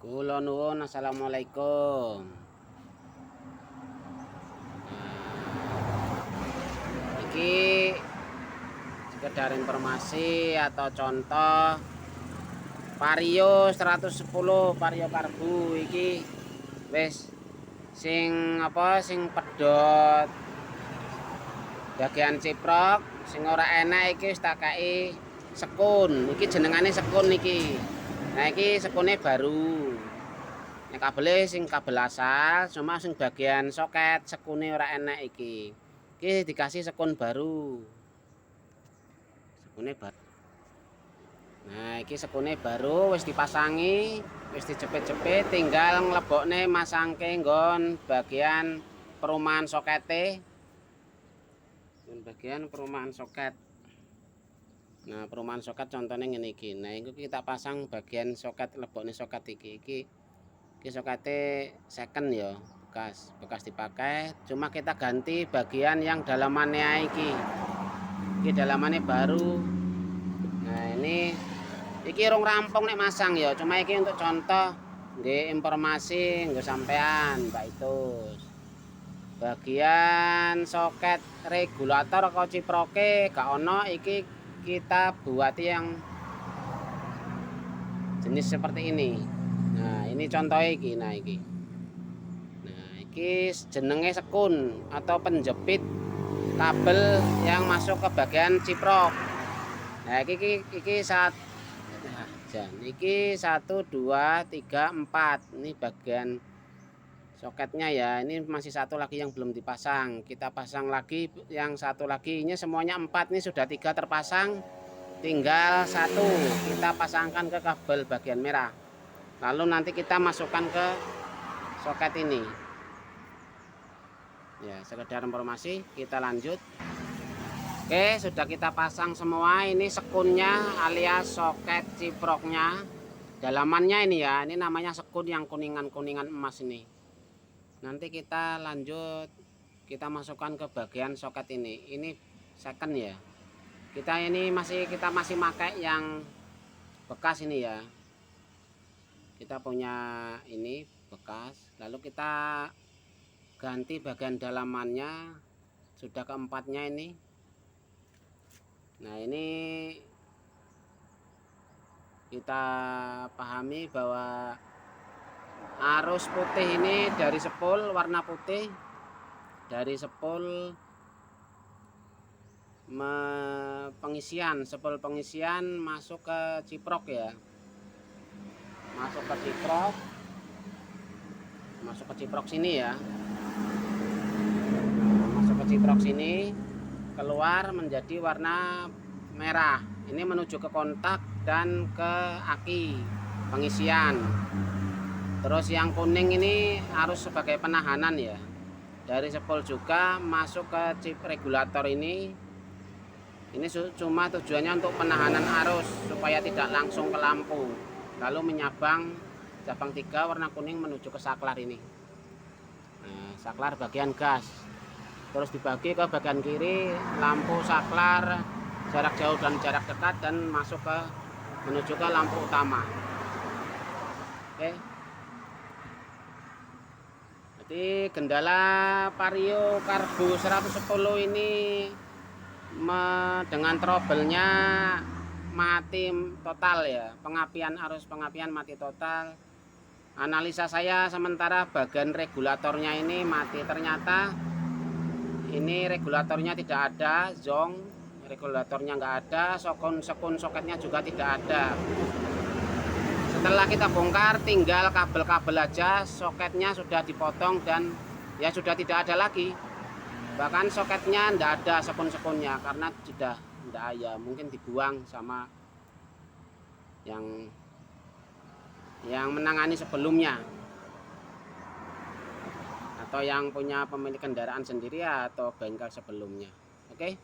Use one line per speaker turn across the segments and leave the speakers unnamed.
Kula nuwun, assalamualaikum. Iki sekedar informasi atau contoh Vario 110 Vario karbu iki wis sing pedhot bagian ciprok sing ora enak iki wis tak kei sekun. Iki jenengane sekun iki. Nah iki sekune baru. Nek kabele sing kabel asal, cuma sing bagian soket sekune ora enak iki. Iki dikasih sekun baru. Sekune baru. Nah, iki sekune baru wis dipasangi, wis dijepit-jepit, tinggal nglebokne masangke nggon bagian perumahan sokete. Bagian perumahan soket. Nah, perumahan soket contohnya ngene iki. Nah, iku kita pasang bagian soket lebokne soket iki. Iki sokete second ya, bekas dipakai, cuma kita ganti bagian yang dalamannya iki. Iki dalamannya baru. Nah, iki rong rampung nek masang ya, cuma iki untuk contoh nggih informasi nggo sampean, Pak Itus. Bagian soket regulator kok ciproke gak ono, iki kita buat yang jenis seperti ini. Nah, ini contohnya iki. Nah, iki jenenge sekun atau penjepit kabel yang masuk ke bagian ciprok. Nah, iki satu dua tiga empat. Ini bagian soketnya ya. Ini masih satu lagi yang belum dipasang. Kita pasang lagi yang satu lagi. Ini semuanya 4, ini sudah 3 terpasang. Tinggal 1 kita pasangkan ke kabel bagian merah. Lalu nanti kita masukkan ke soket ini. Ya, sekedar informasi, kita lanjut. Oke, sudah kita pasang semua. Ini sekunnya alias soket ciproknya. Dalamannya ini ya, ini namanya sekun yang kuningan-kuningan emas ini. Nanti kita lanjut, kita masukkan ke bagian soket ini. Ini second ya. Kita masih pakai yang bekas ini ya. Kita punya ini bekas, lalu kita ganti bagian dalamannya, sudah keempatnya ini. Nah, ini kita pahami bahwa arus putih ini dari sepul warna putih, dari sepul sepul pengisian masuk ke ciprok ya. Masuk ke ciprok sini ya. Masuk ke ciprok sini, keluar menjadi warna merah. Ini menuju ke kontak dan ke aki pengisian. Terus yang kuning ini harus sebagai penahanan ya. Dari sepul juga masuk ke chip regulator ini. Ini cuma tujuannya untuk penahanan arus supaya tidak langsung ke lampu. Lalu menyabang cabang 3 warna kuning menuju ke saklar ini. Nah, saklar bagian gas. Terus dibagi ke bagian kiri lampu saklar jarak jauh dan jarak dekat, dan menuju ke lampu utama. Oke. Jadi kendala Vario karbu 110 ini dengan trouble-nya mati total ya, arus pengapian mati total. Analisa saya sementara bagian regulatornya ini mati. Ternyata ini regulatornya tidak ada, zong regulatornya nggak ada, sekun soketnya juga tidak ada. Setelah kita bongkar, tinggal kabel-kabel aja, soketnya sudah dipotong dan ya sudah tidak ada lagi. Bahkan soketnya nggak ada sekun-sekunnya karena sudah nggak ada, mungkin dibuang sama yang menangani sebelumnya, atau yang punya pemilik kendaraan sendiri atau bengkel sebelumnya. Oke.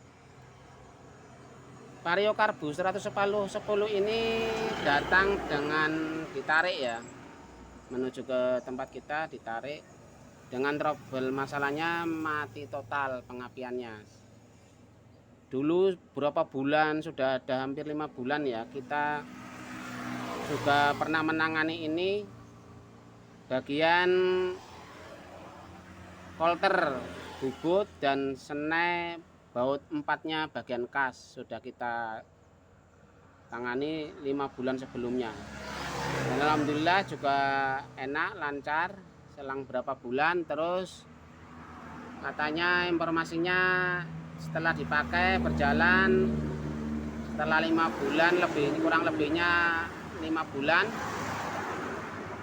Vario karbu 110 ini datang dengan ditarik ya, menuju ke tempat kita, ditarik dengan trouble. Masalahnya mati total pengapiannya. Dulu berapa bulan, sudah ada hampir 5 bulan ya, kita juga pernah menangani ini. bagian kolter, bubut dan sene baut empatnya bagian kas sudah kita tangani 5 bulan sebelumnya, dan alhamdulillah juga enak, lancar. Selang berapa bulan terus katanya informasinya setelah dipakai berjalan, setelah 5 bulan lebih, kurang lebihnya 5 bulan,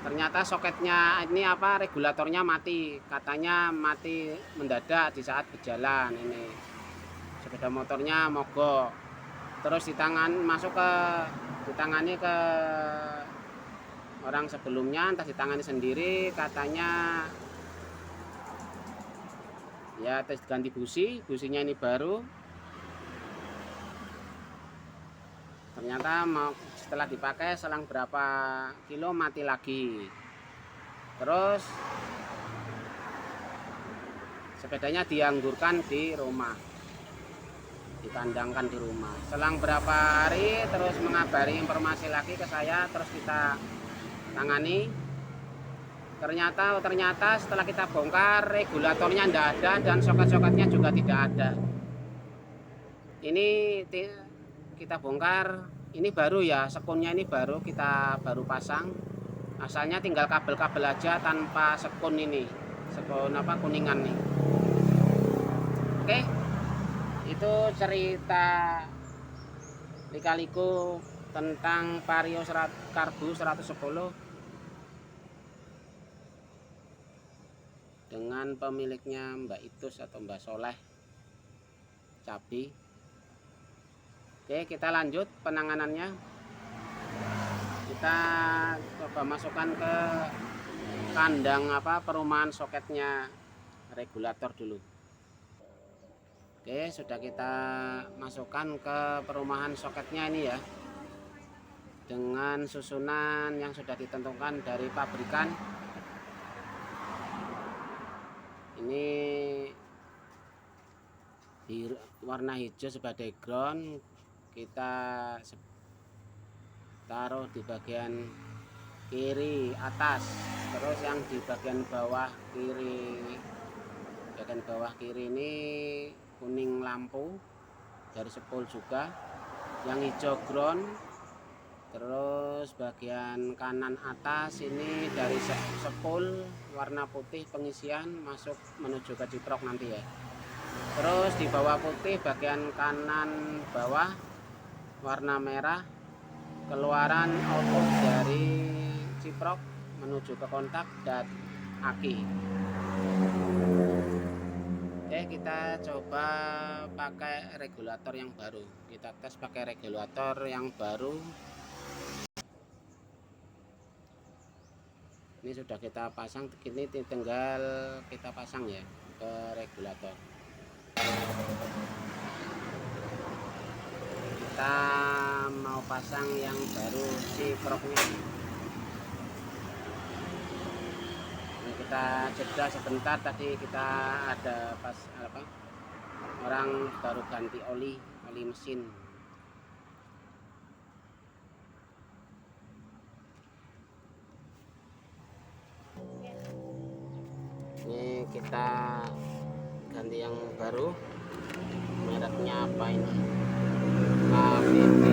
ternyata soketnya ini regulatornya mati. Katanya mati mendadak di saat berjalan. Ini sepeda motornya mogok, terus ditangani ke orang sebelumnya, entah ditangani sendiri, katanya ya tes ganti businya ini baru. Ternyata setelah dipakai selang berapa kilo mati lagi. Terus sepedanya dianggurkan di rumah, dikandangkan di rumah. Selang berapa hari terus mengabari informasi lagi ke saya, terus kita tangani. Ternyata setelah kita bongkar, regulatornya tidak ada dan soket-soketnya juga tidak ada. Ini kita bongkar, ini baru ya, sekunnya ini kita baru pasang. Asalnya tinggal kabel-kabel aja tanpa sekun ini, sekun kuningan nih. Oke, itu cerita lika-liku tentang Vario Karbu 110 dengan pemiliknya Mbak Itus atau Mbak Soleh Cabi. Oke, kita lanjut penanganannya. Kita coba masukkan ke kandang perumahan soketnya regulator dulu. Oke, sudah kita masukkan ke perumahan soketnya ini ya, dengan susunan yang sudah ditentukan dari pabrikan. Ini warna hijau sebagai ground, kita taruh di bagian kiri atas. Terus yang di bagian bawah kiri ini kuning lampu dari sepul juga, yang hijau ground. Terus bagian kanan atas ini dari sepul warna putih pengisian masuk menuju ke ciprok nanti ya. Terus di bawah putih bagian kanan bawah warna merah keluaran output dari ciprok menuju ke kontak dan aki. Oke, kita coba pakai regulator yang baru. Kita tes pakai regulator yang baru. Ini sudah kita pasang, ini tinggal kita pasang ya ke regulator. Kita mau pasang yang baru ciproknya. Ini kita jeda sebentar, tadi kita ada orang baru ganti oli mesin. Ini kita ganti yang baru, mereknya apa ini? KVD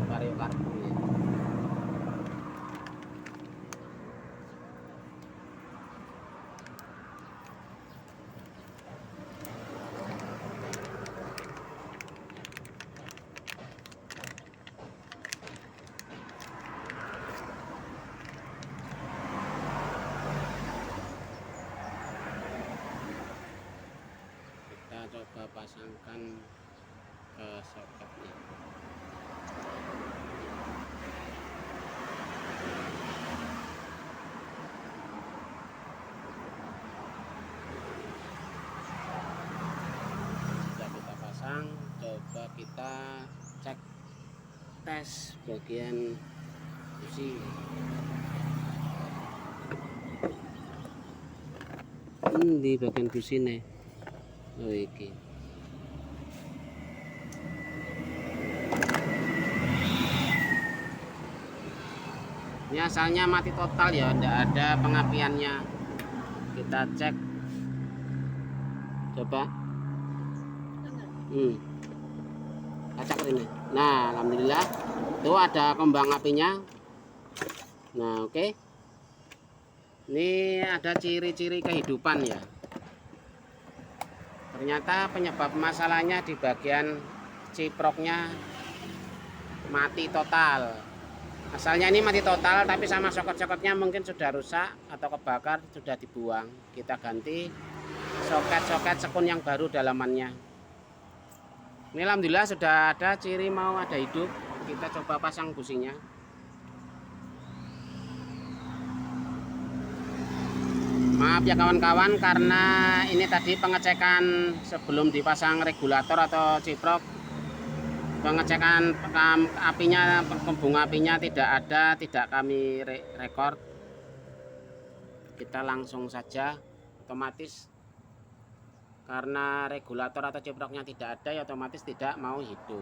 Vario Karbu ya. Kita coba pasangkan ke soketnya. Sudah kita pasang, coba kita cek tes bagian busi. Di bagian busi nih. Oh iki. Ini asalnya mati total ya, tidak ada pengapiannya. Kita cek, coba. Acak ini. Nah, alhamdulillah tuh ada kembang apinya. Nah, oke. Ini ada ciri-ciri kehidupan ya. Ternyata penyebab masalahnya di bagian ciproknya mati total. Asalnya ini mati total, tapi sama soket-soketnya mungkin sudah rusak atau kebakar, sudah dibuang. Kita ganti soket-soket sekun yang baru dalamannya. Ini alhamdulillah sudah ada ciri mau ada hidup. Kita coba pasang businya. Maaf ya kawan-kawan, karena ini tadi pengecekan sebelum dipasang regulator atau ciprok, pengecekan apinya, kembung apinya tidak ada, tidak kami record. Kita langsung saja, otomatis karena regulator atau ciproknya tidak ada ya otomatis tidak mau hidup.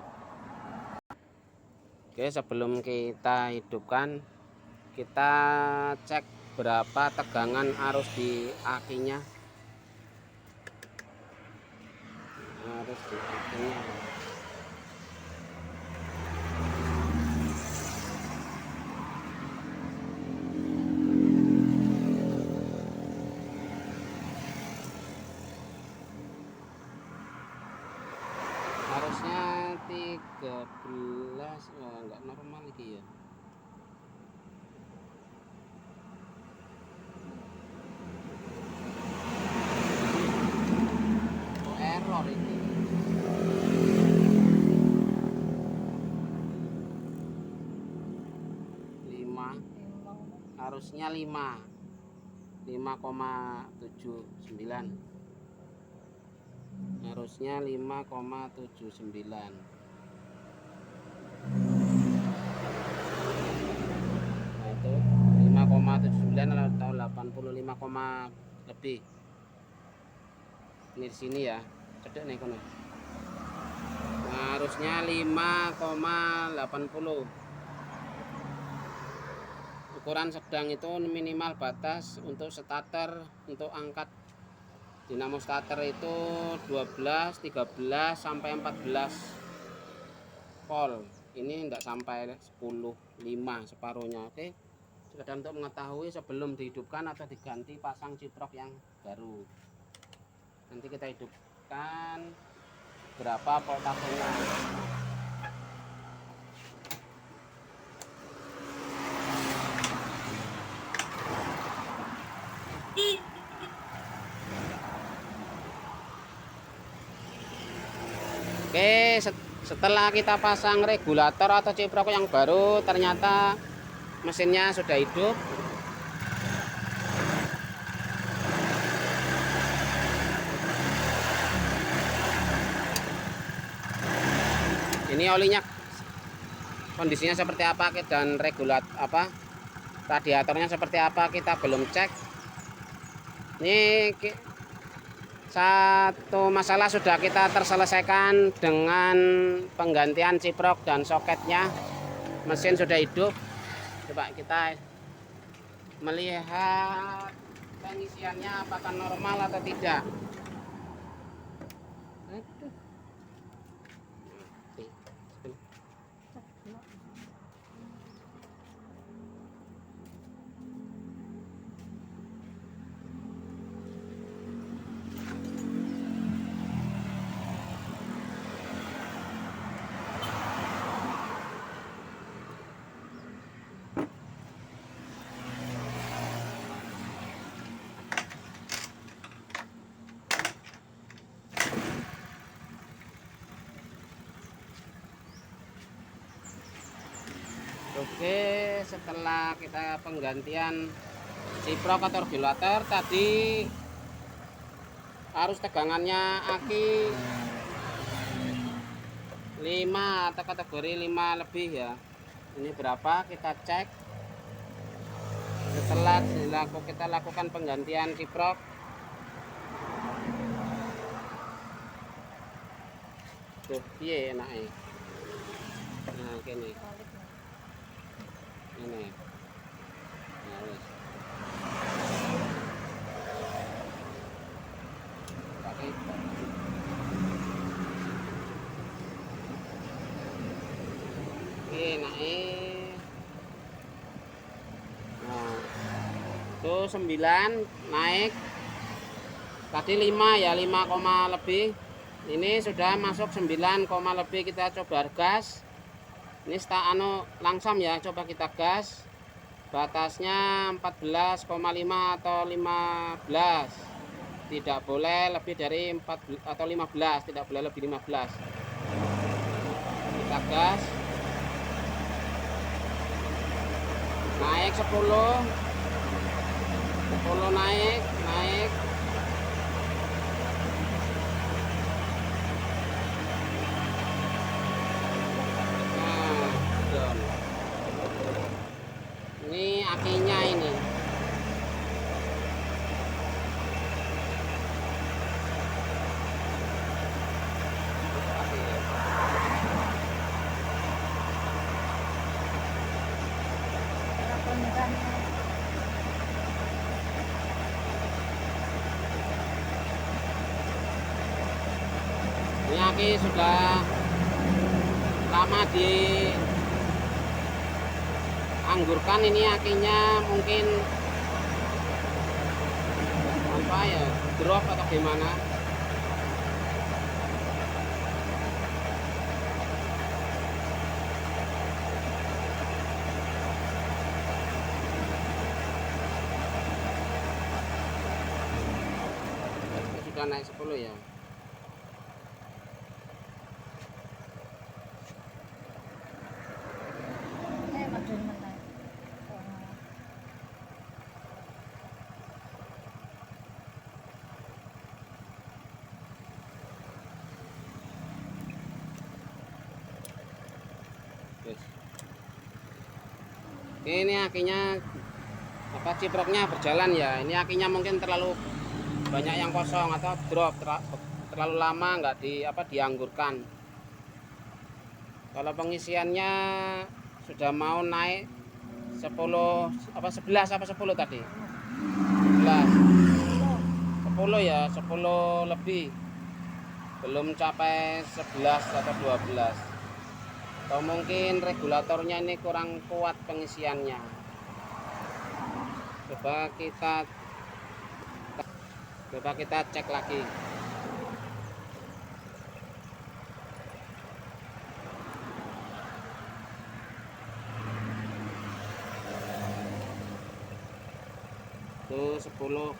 Oke, sebelum kita hidupkan, kita cek berapa tegangan arus di akinya. Arus di akinya. Harusnya 13. Wah, enggak normal lagi ya. Error ini. Harusnya 5,79, harusnya 5,79. Nah itu 5,79 atau 85, lebih. Ini di sini ya, cedek nih kono. Nah, harusnya 5,80. Ukuran sedang itu minimal batas untuk starter, untuk angkat dinamo starter itu 12, 13 sampai 14 volt. Ini enggak sampai 10, 5 separuhnya. Oke. Sekedar untuk mengetahui sebelum dihidupkan atau diganti pasang ciprok yang baru. Nanti kita hidupkan berapa voltasenya. Oke, setelah kita pasang regulator atau ciprok yang baru, ternyata mesinnya sudah hidup. Ini olinya kondisinya seperti apa dan radiatornya seperti apa kita belum cek. Ini satu masalah sudah kita terselesaikan dengan penggantian ciprok dan soketnya. Mesin sudah hidup. Coba kita melihat pengisiannya apakah normal atau tidak. Oke, setelah kita penggantian ciprok atau regulator tadi, arus tegangannya aki 5 atau kategori 5 lebih ya. Ini berapa kita cek setelah kita lakukan penggantian ciprok. Tuh piye enake. Nah gini ini naik. Nah, itu 9 naik. Tadi 5 ya, 5, lebih. Ini sudah masuk 9, lebih. Kita coba gas. Ini langsam ya, coba kita gas. Batasnya 14,5 atau 15. Tidak boleh lebih dari 14 atau 15, tidak boleh lebih 15. Kita gas. Naik 10. 10 naik. Nah, ini akinya ini. Ini aki sudah lama dianggurkan. Ini akinya mungkin apa ya, drop atau gimana. Sudah naik 10 ya. Ini akinya apa, ciproknya berjalan ya. Ini akinya mungkin terlalu banyak yang kosong atau drop, terlalu lama nggak dianggurkan. Kalau pengisiannya sudah mau naik 10 11 10 tadi. 11. 10 ya, 10 lebih. Belum capai 11 atau 12. Atau mungkin regulatornya ini kurang kuat pengisiannya. Coba kita cek lagi. Itu 10,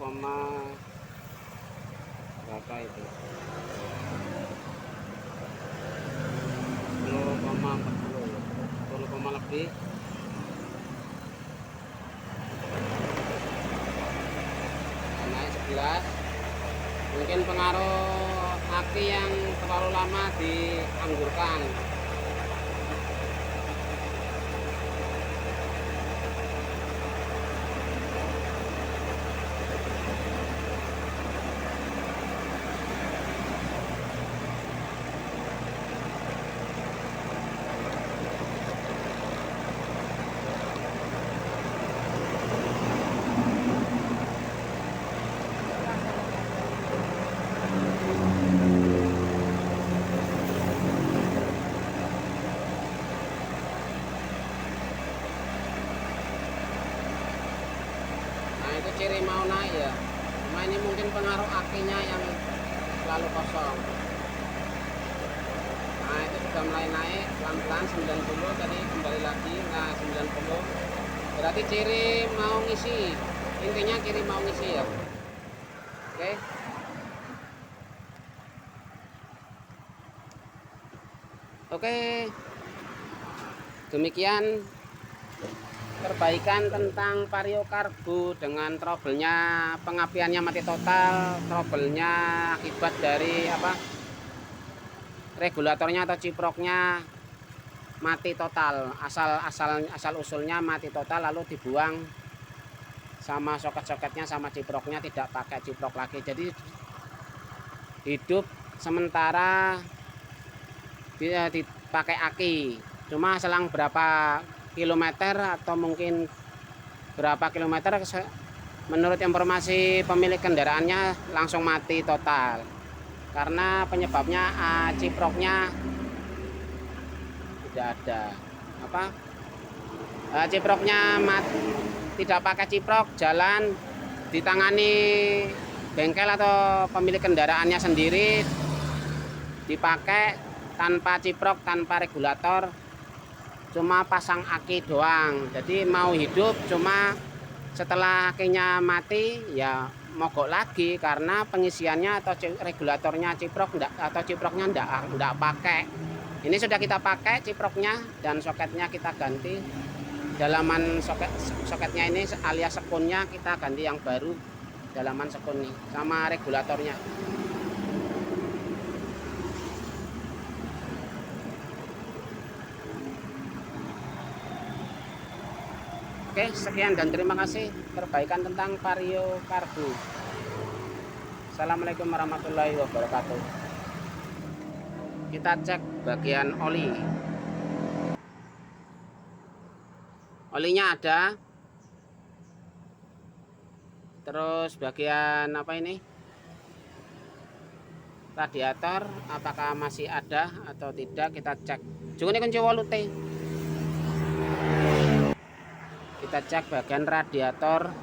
berapa itu? 10,40, 10, lebih. Naik 11. Mungkin pengaruh aki yang terlalu lama dianggurkan. Itu ciri mau naik ya. Cuma ini mungkin pengaruh akinya yang selalu kosong. Nah, itu sudah mulai naik pelan-pelan 90, tadi kembali lagi. Nah, 90 berarti ciri mau ngisi. Intinya ciri mau ngisi ya. Oke. Oke. Demikian perbaikan tentang Vario Kargo dengan trouble-nya, pengapiannya mati total, trouble-nya akibat dari regulatornya atau ciproknya mati total, asal usulnya mati total, lalu dibuang sama soket-soketnya sama ciproknya, tidak pakai ciprok lagi. Jadi hidup sementara dipakai aki, cuma selang berapa kilometer atau mungkin berapa kilometer, menurut informasi pemilik kendaraannya langsung mati total karena penyebabnya ciproknya tidak ada. ciproknya tidak pakai ciprok, jalan ditangani bengkel atau pemilik kendaraannya sendiri, dipakai tanpa ciprok, tanpa regulator, cuma pasang aki doang. Jadi mau hidup, cuma setelah akinya mati ya mogok lagi karena pengisiannya atau regulatornya ciprok atau ciproknya enggak pakai. Ini sudah kita pakai ciproknya dan soketnya kita ganti. Dalaman soketnya ini alias sekunnya kita ganti yang baru, dalaman sekun nih sama regulatornya. Oke, sekian dan terima kasih perbaikan tentang Vario Cargo. Assalamualaikum warahmatullahi wabarakatuh. Kita cek bagian oli. Olinya ada. Terus bagian apa ini? Radiator apakah masih ada atau tidak, kita cek. Juga ini kunci wolute. Kita cek bagian radiator.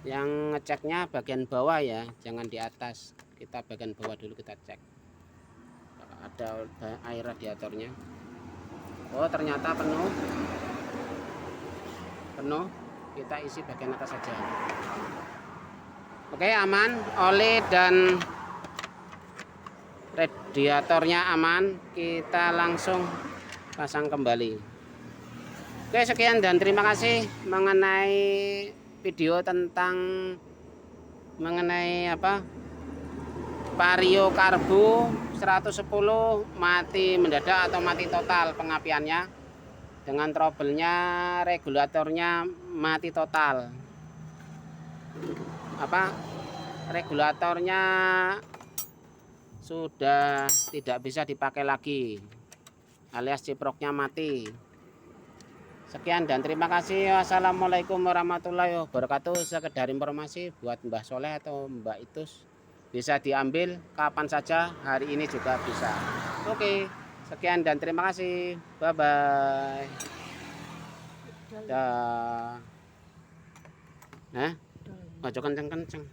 Yang ngeceknya bagian bawah ya, jangan di atas. Kita bagian bawah dulu kita cek. Ada air radiatornya. Oh, ternyata penuh. Kita isi bagian atas saja. Oke, aman. Oli dan radiatornya aman. Kita langsung pasang kembali. Oke, sekian dan terima kasih mengenai video tentang mengenai Vario Cargo 110 mati mendadak atau mati total pengapiannya. Dengan trouble-nya regulatornya mati total. Regulatornya sudah tidak bisa dipakai lagi, alias ciproknya mati. Sekian dan terima kasih. Wassalamualaikum warahmatullahi wabarakatuh. Sekedar informasi buat Mbah Soleh atau Mbak Itus, bisa diambil kapan saja, hari ini juga bisa. Oke. Sekian dan terima kasih. Bye bye. Dah. Ojo kenceng-kenceng.